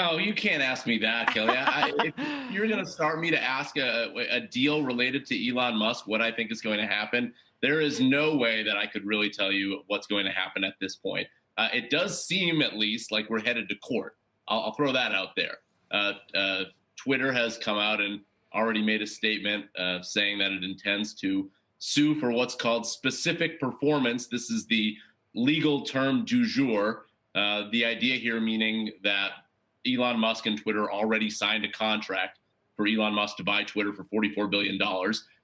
Oh, you can't ask me that, Kelly. If you're going to start me to ask a deal related to Elon Musk, what I think is going to happen, there is no way that I could really tell you what's going to happen at this point. It does seem, at least, like we're headed to court. I'll throw that out there. Twitter has come out and already made a statement saying that it intends to sue for what's called specific performance. This is the legal term du jour. The idea here meaning that Elon Musk and Twitter already signed a contract for Elon Musk to buy Twitter for $44 billion.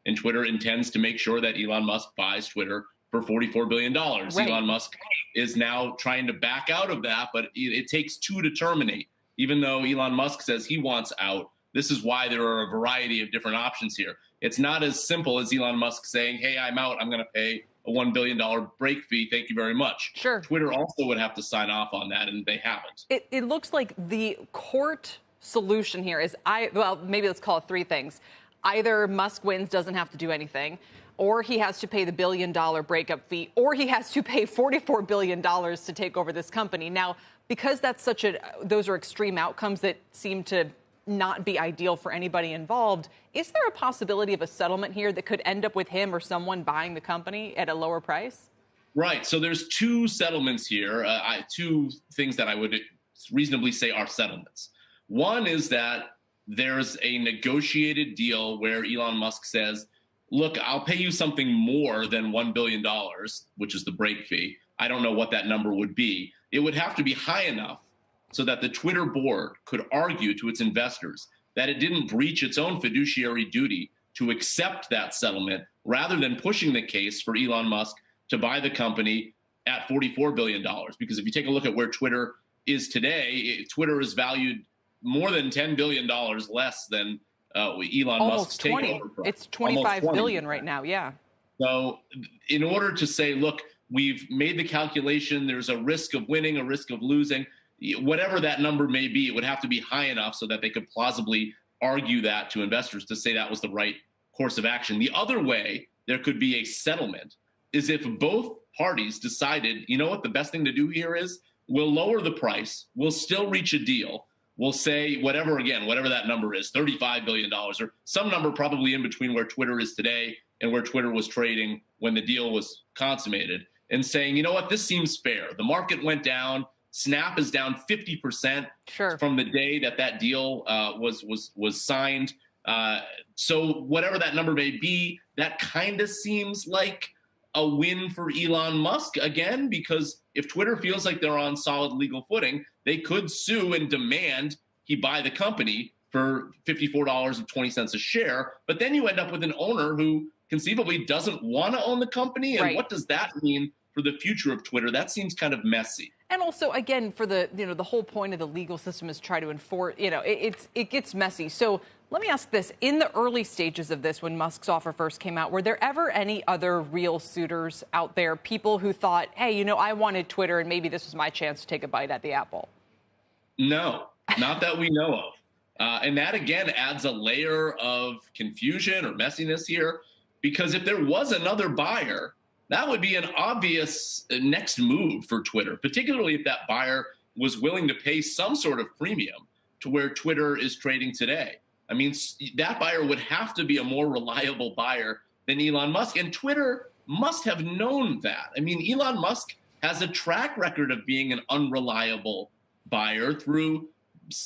And Twitter intends to make sure that Elon Musk buys Twitter for $44 billion. Right. Elon Musk is now trying to back out of that, but it takes two to terminate. Even though Elon Musk says he wants out, this is why there are a variety of different options here. It's not as simple as Elon Musk saying, hey, I'm out, I'm going to pay a $1 billion break fee. Thank you very much. Sure. Twitter also would have to sign off on that, and they haven't. It looks like the court solution here is, well, maybe let's call it three things. Either Musk wins, doesn't have to do anything, or he has to pay the $1 billion breakup fee, or he has to pay $44 billion to take over this company. Now, because those are extreme outcomes that seem to not be ideal for anybody involved, is there a possibility of a settlement here that could end up with him or someone buying the company at a lower price? Right. So there's two settlements here, two things that I would reasonably say are settlements. One is that there's a negotiated deal where Elon Musk says, look, I'll pay you something more than $1 billion, which is the break fee. I don't know what that number would be. It would have to be high enough so that the Twitter board could argue to its investors that it didn't breach its own fiduciary duty to accept that settlement rather than pushing the case for Elon Musk to buy the company at $44 billion. Because if you take a look at where Twitter is today, Twitter is valued more than $10 billion less than Elon Musk's takeover price. It's $25 billion right now, yeah. So in order to say, look, we've made the calculation, there's a risk of winning, a risk of losing, whatever that number may be, it would have to be high enough so that they could plausibly argue that to investors to say that was the right course of action. The other way there could be a settlement is if both parties decided, you know what, the best thing to do here is we'll lower the price, we'll still reach a deal, we'll say whatever that number is, $35 billion or some number probably in between where Twitter is today and where Twitter was trading when the deal was consummated, and saying, you know what, this seems fair. The market went down. Snap is down 50% from the day that deal was signed. So whatever that number may be, that kind of seems like a win for Elon Musk again, because if Twitter feels like they're on solid legal footing, they could sue and demand he buy the company for $54.20 a share. But then you end up with an owner who conceivably doesn't want to own the company. And what does that mean for the future of Twitter? That seems kind of messy. And also, again, for the whole point of the legal system is try to enforce, it gets messy. So let me ask this. In the early stages of this, when Musk's offer first came out, were there ever any other real suitors out there, people who thought, hey, I wanted Twitter and maybe this was my chance to take a bite at the apple? No, not that we know of. And that, again, adds a layer of confusion or messiness here, because if there was another buyer, that would be an obvious next move for Twitter, particularly if that buyer was willing to pay some sort of premium to where Twitter is trading today. I mean, that buyer would have to be a more reliable buyer than Elon Musk, and Twitter must have known that. I mean, Elon Musk has a track record of being an unreliable buyer through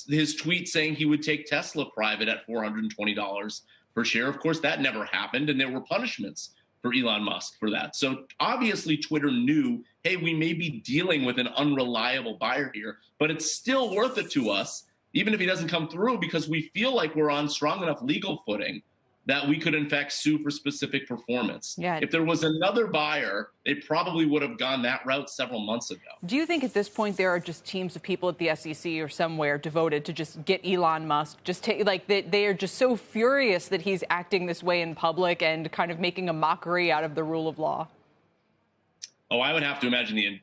his tweet saying he would take Tesla private at $420 per share. Of course, that never happened, and there were punishments for Elon Musk for that. So obviously Twitter knew, hey, we may be dealing with an unreliable buyer here, but it's still worth it to us, even if he doesn't come through, because we feel like we're on strong enough legal footing that we could, in fact, sue for specific performance. Yeah. If there was another buyer, they probably would have gone that route several months ago. Do you think at this point there are just teams of people at the SEC or somewhere devoted to just get Elon Musk, they are just so furious that he's acting this way in public and kind of making a mockery out of the rule of law? Oh, I would have to imagine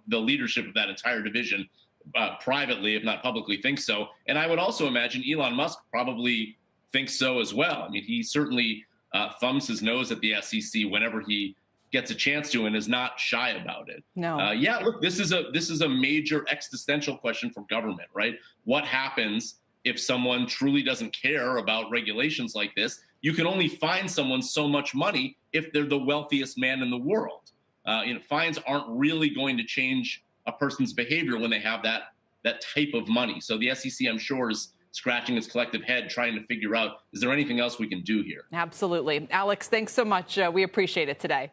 the leadership of that entire division privately, if not publicly, thinks so. And I would also imagine Elon Musk probably thinks so as well. I mean, he certainly thumbs his nose at the SEC whenever he gets a chance to and is not shy about it. No. Yeah, look, this is a major existential question for government, right? What happens if someone truly doesn't care about regulations like this? You can only fine someone so much money if they're the wealthiest man in the world. Fines aren't really going to change a person's behavior when they have that type of money. So the SEC, I'm sure, is scratching its collective head trying to figure out, is there anything else we can do here? Absolutely. Alex, thanks so much. We appreciate it today.